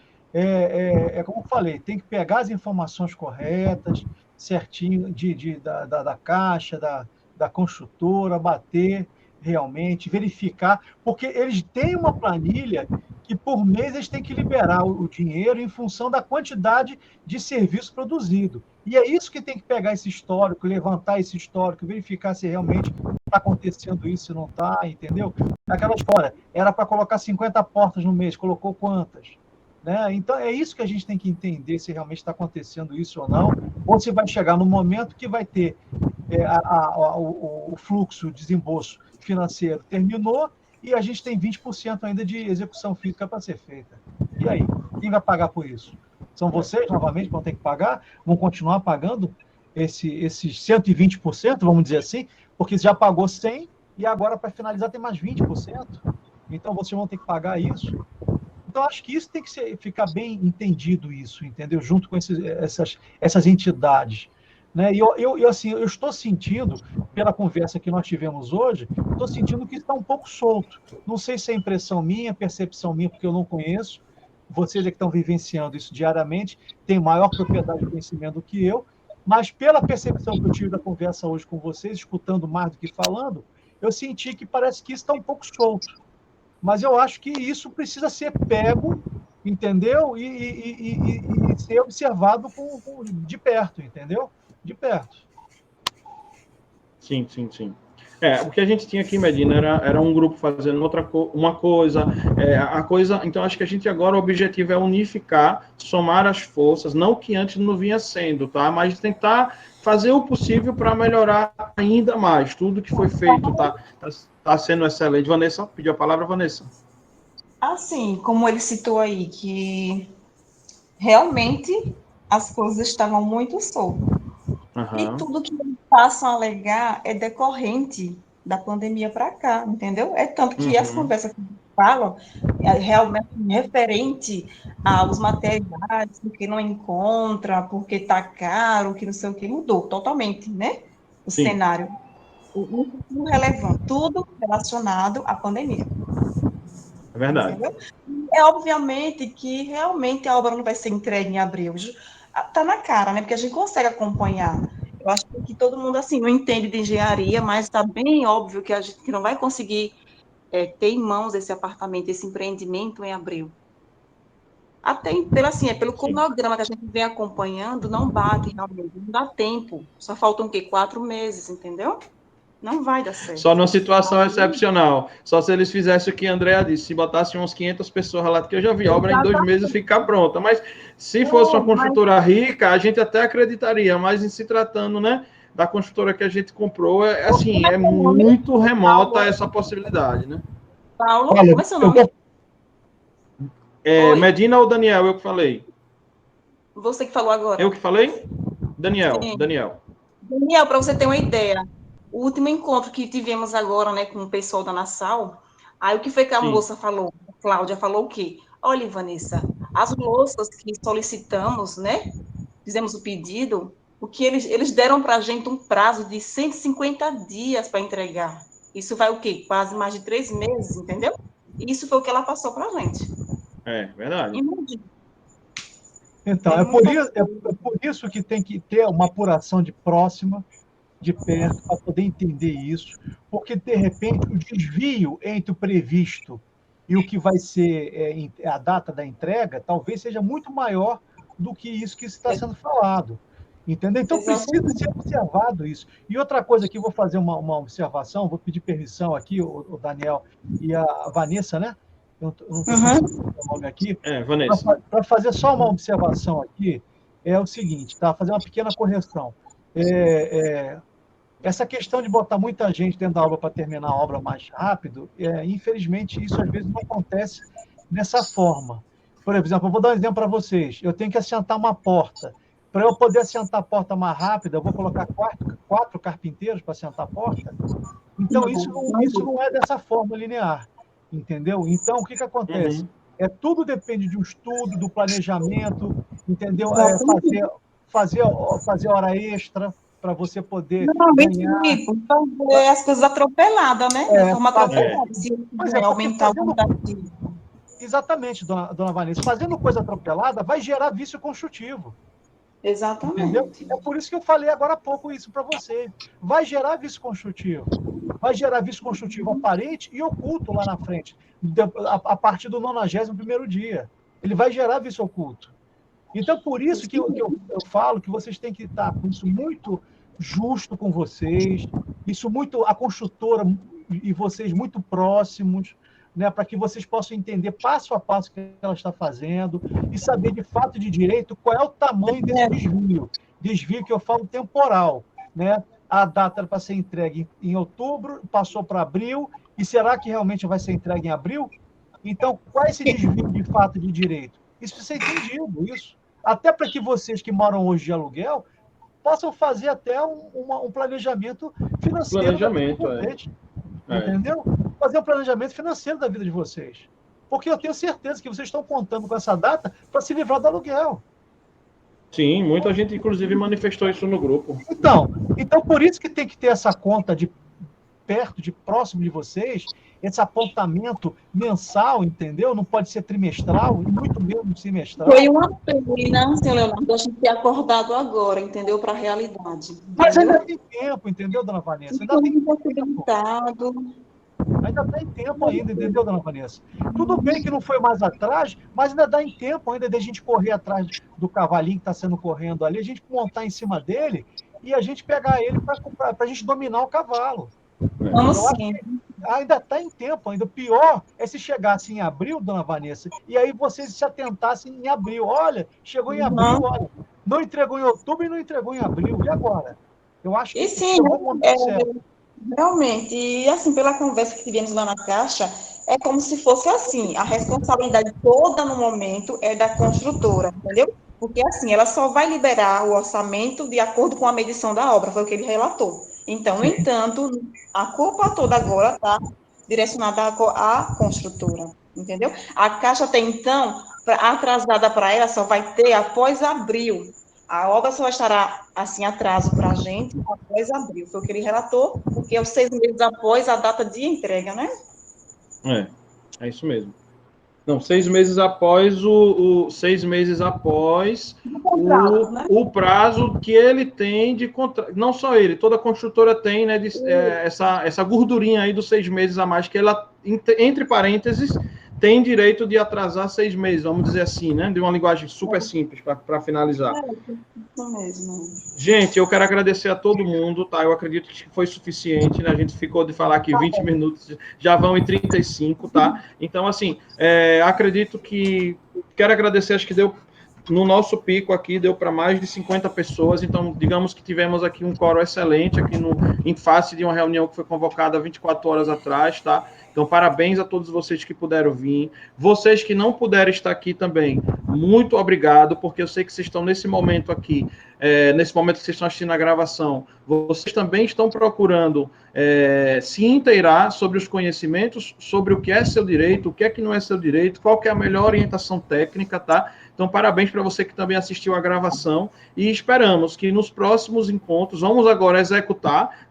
Como eu falei, tem que pegar as informações corretas, certinho, da Caixa, da construtora, bater realmente, verificar, porque eles têm uma planilha que por mês eles têm que liberar o dinheiro em função da quantidade de serviço produzido. E é isso que tem que pegar esse histórico, levantar esse histórico, verificar se realmente está acontecendo isso, se não está, entendeu? Aquela história, era para colocar 50 portas no mês, colocou quantas? Né? Então, é isso que a gente tem que entender, se realmente está acontecendo isso ou não, ou se vai chegar no momento que vai ter o fluxo, o desembolso financeiro terminou e a gente tem 20% ainda de execução física para ser feita. E aí? Quem vai pagar por isso? São vocês, novamente, que vão ter que pagar? Vão continuar pagando esses 120%, vamos dizer assim, porque já pagou 100% e agora, para finalizar, tem mais 20%. Então, vocês vão ter que pagar isso. Então, acho que isso tem que ficar bem entendido, isso, entendeu? Junto com essas entidades. Né? E eu estou sentindo, pela conversa que nós tivemos hoje, estou sentindo que está um pouco solto. Não sei se é impressão minha, percepção minha, porque eu não conheço. Vocês é que estão vivenciando isso diariamente, têm maior propriedade de conhecimento do que eu, mas pela percepção que eu tive da conversa hoje com vocês, escutando mais do que falando, eu senti que parece que isso está um pouco solto. Mas eu acho que isso precisa ser pego, entendeu? E ser observado de perto, entendeu? De perto. Sim. O que a gente tinha aqui, Medina, era um grupo fazendo uma coisa, então acho que a gente agora, o objetivo é unificar, somar as forças, não que antes não vinha sendo, tá? Mas tentar fazer o possível para melhorar ainda mais. Tudo que foi feito tá sendo excelente. Vanessa, pediu a palavra, Vanessa. Assim, como ele citou aí, que realmente as coisas estavam muito soltas. Uhum. E tudo que eles passam a alegar é decorrente da pandemia para cá, entendeu? É tanto que as conversas que falam é realmente referente aos materiais, porque não encontra, porque está caro, que não sei o que, mudou totalmente, né? O cenário. Tudo relevante, tudo relacionado à pandemia. É verdade. Entendeu? É obviamente que realmente a obra não vai ser entregue em abril. Está na cara, né? Porque a gente consegue acompanhar. Eu acho que todo mundo assim não entende de engenharia, mas está bem óbvio que a gente não vai conseguir ter em mãos esse apartamento, esse empreendimento em abril. Até pelo cronograma que a gente vem acompanhando, não bate realmente, não dá tempo. Só faltam 4 meses, entendeu? Não vai dar certo. Só numa situação excepcional. Só se eles fizessem o que a Andrea disse, se botassem umas 500 pessoas lá, que eu já vi a obra em 2 meses ficar pronta. Mas se fosse uma construtora rica, a gente até acreditaria, mas em se tratando, né, da construtora que a gente comprou, é muito remota essa possibilidade, né? Paulo, como é seu nome? Medina ou Daniel, eu que falei? Você que falou agora. Eu que falei? Daniel. Daniel, para você ter uma ideia, o último encontro que tivemos agora, né, com o pessoal da Nassau, aí o que foi que a moça falou? A Cláudia falou o quê? Olha, Vanessa, as louças que solicitamos, né, fizemos o pedido, o que eles deram para a gente um prazo de 150 dias para entregar. Isso vai o quê? Quase mais de 3 meses, entendeu? Isso foi o que ela passou para a gente. É, verdade. Imagina. Então, é por isso que tem que ter uma apuração de próxima, de perto, para poder entender isso, porque, de repente, o desvio entre o previsto e o que vai ser a data da entrega, talvez seja muito maior do que isso que está sendo falado. Entendeu? Então, precisa ser observado isso. E outra coisa aqui, vou fazer uma observação, vou pedir permissão aqui, o Daniel e a Vanessa, né? Eu não estou sabendo o nome aqui. Vanessa. Para fazer só uma observação aqui, é o seguinte, tá? Fazer uma pequena correção. Essa questão de botar muita gente dentro da obra para terminar a obra mais rápido, infelizmente, isso às vezes não acontece dessa forma. Por exemplo, eu vou dar um exemplo para vocês. Eu tenho que assentar uma porta. Para eu poder assentar a porta mais rápida, eu vou colocar 4 carpinteiros para assentar a porta. Então, isso não é dessa forma linear. Entendeu? Então, o que acontece? Tudo depende de um estudo, do planejamento, entendeu? Fazer hora extra, para você poder Não, ganhar... tipo, fazer as coisas atropeladas, né? De forma atropelada. Se Pois quiser porque aumentar o fazendo... quantitativo. Exatamente, dona Vanessa. Fazendo coisa atropelada vai gerar vício construtivo. Entendeu? Exatamente. É por isso que eu falei agora há pouco isso para você. Vai gerar vício construtivo. Vai gerar vício construtivo aparente e oculto lá na frente, a partir do 91º dia. Ele vai gerar vício oculto. Então, por isso que eu falo que vocês têm que estar com isso muito justo com vocês, isso muito, a construtora e vocês muito próximos, né, para que vocês possam entender passo a passo o que ela está fazendo e saber de fato de direito qual é o tamanho desse desvio. Desvio que eu falo temporal, né? A data era para ser entregue em outubro, passou para abril, e será que realmente vai ser entregue em abril? Então, qual é esse desvio de fato de direito? Isso precisa ser entendido, isso. Até para que vocês que moram hoje de aluguel possam fazer até um planejamento financeiro. Planejamento, entendeu? Fazer um planejamento financeiro da vida de vocês. Porque eu tenho certeza que vocês estão contando com essa data para se livrar do aluguel. Sim, muita gente, inclusive, manifestou isso no grupo. Então por isso que tem que ter essa conta de perto, de próximo de vocês, esse apontamento mensal, entendeu? Não pode ser trimestral, e muito menos semestral. Foi uma pena, senhor Leonardo, a gente ter acordado agora, entendeu? Para a realidade. Entendeu? Mas ainda tem tempo, entendeu, dona Vanessa? Ainda tem tempo. Ainda tem tempo ainda, entendeu, dona Vanessa? Tudo bem que não foi mais atrás, mas ainda dá em tempo ainda de a gente correr atrás do cavalinho que está sendo correndo ali, a gente montar em cima dele e a gente pegar ele para a gente dominar o cavalo. Vamos sim. Ainda está em tempo ainda. O pior é se chegasse em abril, dona Vanessa, e aí vocês se atentassem em abril. Olha, chegou em abril, olha, não entregou em outubro e não entregou em abril. E agora? Eu acho que e sim, realmente, e assim, pela conversa que tivemos lá na Caixa, é como se fosse assim, a responsabilidade toda no momento é da construtora, entendeu? Porque assim, ela só vai liberar o orçamento de acordo com a medição da obra, foi o que ele relatou. Então, no entanto, a culpa toda agora está direcionada à construtora, entendeu? A Caixa até então, atrasada para ela, só vai ter após abril. A obra só estará, assim, atraso para a gente após abril. Foi o que ele relatou, porque é os 6 meses após a data de entrega, né? É isso mesmo. Não, 6 meses após 6 meses após o prazo que ele tem de contrato. Não só ele, toda construtora tem, né? Essa gordurinha aí dos 6 meses a mais, que ela, entre parênteses, tem direito de atrasar 6 meses, vamos dizer assim, né? De uma linguagem super simples, para finalizar. Isso mesmo. Gente, eu quero agradecer a todo mundo, tá? Eu acredito que foi suficiente, né? A gente ficou de falar aqui 20 minutos, já vão em 35, tá? Então, assim, acredito que... Quero agradecer, acho que deu... No nosso pico aqui, deu para mais de 50 pessoas, então, digamos que tivemos aqui um coro excelente, aqui em face de uma reunião que foi convocada 24 horas atrás, tá? Então, parabéns a todos vocês que puderam vir. Vocês que não puderam estar aqui também, muito obrigado, porque eu sei que vocês estão nesse momento aqui, nesse momento que vocês estão assistindo a gravação, vocês também estão procurando se inteirar sobre os conhecimentos, sobre o que é seu direito, o que é que não é seu direito, qual que é a melhor orientação técnica, tá? Então, parabéns para você que também assistiu a gravação e esperamos que nos próximos encontros, vamos agora executar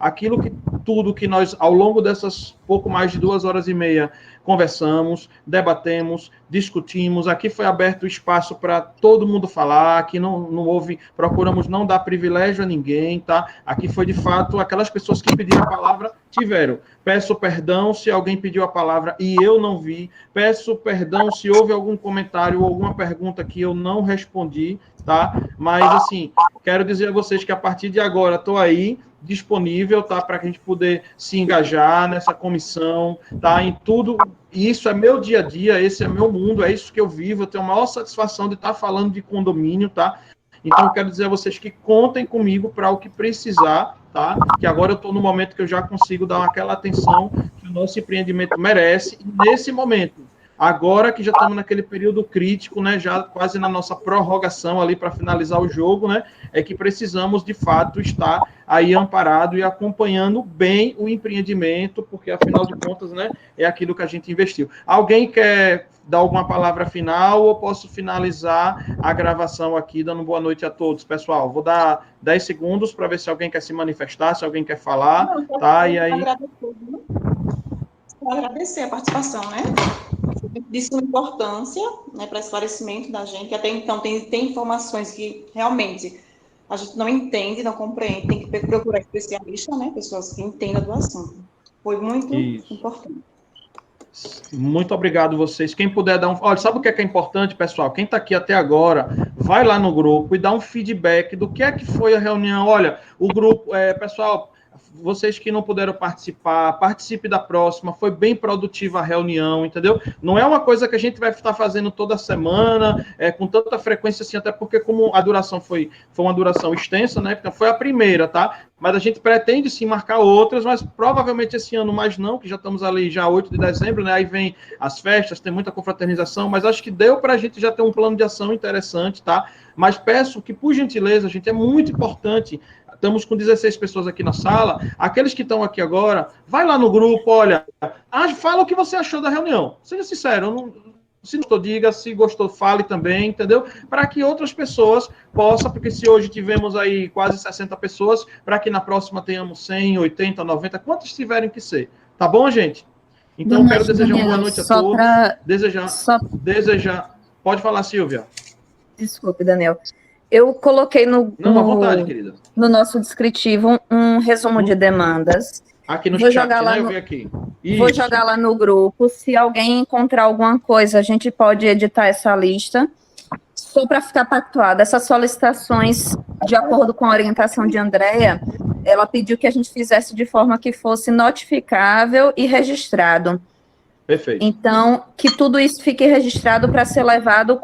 tudo que nós, ao longo dessas pouco mais de 2h30, conversamos, debatemos, discutimos. Aqui foi aberto o espaço para todo mundo falar, aqui não houve, procuramos não dar privilégio a ninguém, tá? Aqui foi, de fato, aquelas pessoas que pediram a palavra, tiveram. Peço perdão se alguém pediu a palavra e eu não vi. Peço perdão se houve algum comentário ou alguma pergunta que eu não respondi, tá? Mas, assim, quero dizer a vocês que a partir de agora estou aí, disponível, tá, para a gente poder se engajar nessa comissão, tá, em tudo. Isso é meu dia a dia, esse é meu mundo, é isso que eu vivo. Eu tenho a maior satisfação de estar falando de condomínio, tá? Então, eu quero dizer a vocês que contem comigo para o que precisar, tá? Que agora eu estou no momento que eu já consigo dar aquela atenção que o nosso empreendimento merece. E nesse momento, Agora que já estamos naquele período crítico, né, já quase na nossa prorrogação ali para finalizar o jogo, né, é que precisamos, de fato, estar aí amparado e acompanhando bem o empreendimento, porque, afinal de contas, né, é aquilo que a gente investiu. Alguém quer dar alguma palavra final ou posso finalizar a gravação aqui, dando boa noite a todos, pessoal? Vou dar 10 segundos para ver se alguém quer se manifestar, se alguém quer falar, tá? E aí... Agradecer a participação, né? De sua importância, né, para esclarecimento da gente, que até então tem informações que realmente a gente não entende, não compreende, tem que procurar especialistas, né, pessoas que entendam do assunto. Foi muito importante. Muito obrigado vocês. Quem puder dar um... Olha, sabe o que é importante, pessoal? Quem está aqui até agora, vai lá no grupo e dá um feedback do que é que foi a reunião. Olha, o grupo... pessoal... Vocês que não puderam participar, participe da próxima, foi bem produtiva a reunião, entendeu? Não é uma coisa que a gente vai estar fazendo toda semana, com tanta frequência assim, até porque como a duração foi uma duração extensa, né? Então foi a primeira, tá? Mas a gente pretende sim marcar outras, mas provavelmente esse ano mais não, que já estamos ali já 8 de dezembro, né? Aí vem as festas, tem muita confraternização, mas acho que deu para a gente já ter um plano de ação interessante, tá? Mas peço que, por gentileza, gente, é muito importante. Estamos com 16 pessoas aqui na sala. Aqueles que estão aqui agora, vai lá no grupo, olha, fala o que você achou da reunião. Seja sincero, se gostou, diga, se gostou, fale também, entendeu? Para que outras pessoas possam, porque se hoje tivemos aí quase 60 pessoas, para que na próxima tenhamos 100, 80, 90, quantos tiverem que ser. Tá bom, gente? Então, quero desejar uma boa noite a todos. Desejar... Pode falar, Silvia. Desculpe, Daniel. Eu coloquei à vontade, querida. No nosso descritivo um resumo de demandas. Aqui no chat, né? Eu vi aqui. Vou jogar lá no grupo. Se alguém encontrar alguma coisa, a gente pode editar essa lista. Só para ficar pactuada, essas solicitações, de acordo com a orientação de Andréia, ela pediu que a gente fizesse de forma que fosse notificável e registrado. Perfeito. Então, que tudo isso fique registrado para ser levado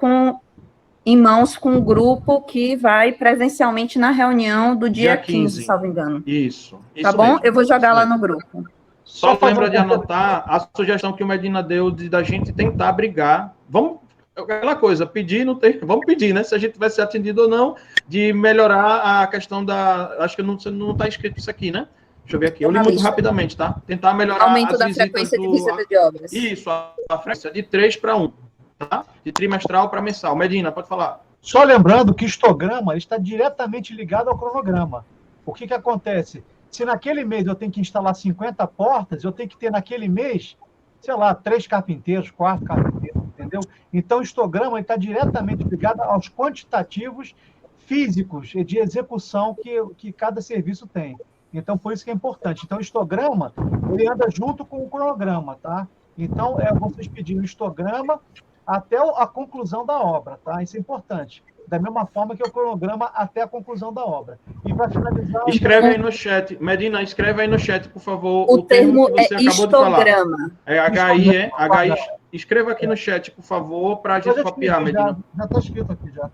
em mãos com o grupo que vai presencialmente na reunião do dia 15, salvo engano. Isso. Tá bom? Mesmo. Eu vou jogar lá no grupo. Só lembra de anotar a sugestão que o Medina deu da gente tentar brigar. Vamos, aquela coisa, pedir, não tem, vamos pedir, né? Se a gente vai ser atendido ou não, de melhorar a questão da... Acho que não está escrito isso aqui, né? Deixa eu ver aqui. Eu li muito rapidamente, tá? Tentar melhorar aumento da frequência de visita de obras. Isso, a frequência de 3 para 1. Tá? De trimestral para mensal. Medina, pode falar. Só lembrando que o histograma está diretamente ligado ao cronograma. O que acontece? Se naquele mês eu tenho que instalar 50 portas, eu tenho que ter naquele mês, sei lá, 3 carpinteiros, 4 carpinteiros, entendeu? Então o histograma está diretamente ligado aos quantitativos físicos de execução que cada serviço tem. Então, por isso que é importante. Então, o histograma, ele anda junto com o cronograma, tá? Então, vocês pediram o histograma até a conclusão da obra, tá? Isso é importante. Da mesma forma que o cronograma até a conclusão da obra. E para finalizar... Escreve aí no chat. Medina, escreve aí no chat, por favor, o termo que você acabou histograma. De falar. HI, HI. Escreva aqui no chat, por favor, para a gente copiar, Medina. Já está escrito aqui, já.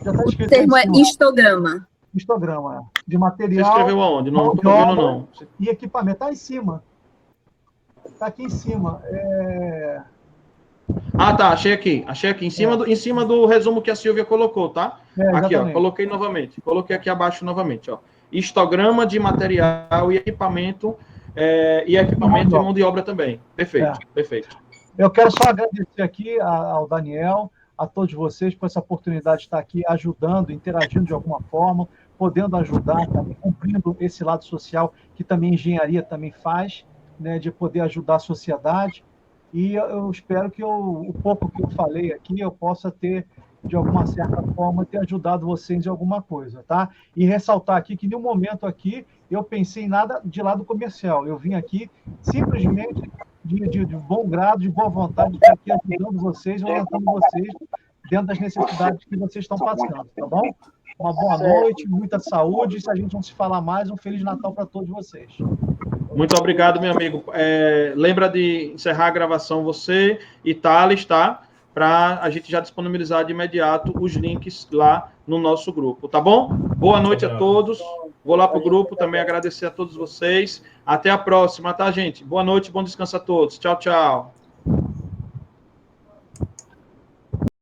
Já está escrito. O termo é histograma. Histograma. De material... Você escreveu aonde? Não estou vendo, não. E equipamento. Está em cima. Está aqui em cima. Ah, tá, achei aqui, em cima do resumo que a Silvia colocou, tá? Aqui, ó, coloquei novamente, coloquei aqui abaixo novamente, ó. Histograma de material e equipamento, e mão de obra também. Perfeito, perfeito. Eu quero só agradecer aqui ao Daniel, a todos vocês por essa oportunidade de estar aqui ajudando, interagindo de alguma forma, podendo ajudar, também cumprindo esse lado social que também a engenharia também faz, né, de poder ajudar a sociedade. E eu espero que o pouco que eu falei aqui, eu possa ter, de alguma certa forma, ter ajudado vocês em alguma coisa, tá? E ressaltar aqui que, em nenhum momento aqui, eu pensei em nada de lado comercial. Eu vim aqui simplesmente de bom grado, de boa vontade, de estar aqui ajudando vocês, orientando vocês dentro das necessidades que vocês estão passando, tá bom? Uma boa noite, muita saúde, e se a gente não se falar mais, um Feliz Natal para todos vocês. Muito obrigado, meu amigo. Lembra de encerrar a gravação você e Thales, tá? Para a gente já disponibilizar de imediato os links lá no nosso grupo, tá bom? Boa noite a todos. Vou lá para o grupo também agradecer a todos vocês. Até a próxima, tá, gente? Boa noite, bom descanso a todos. Tchau, tchau.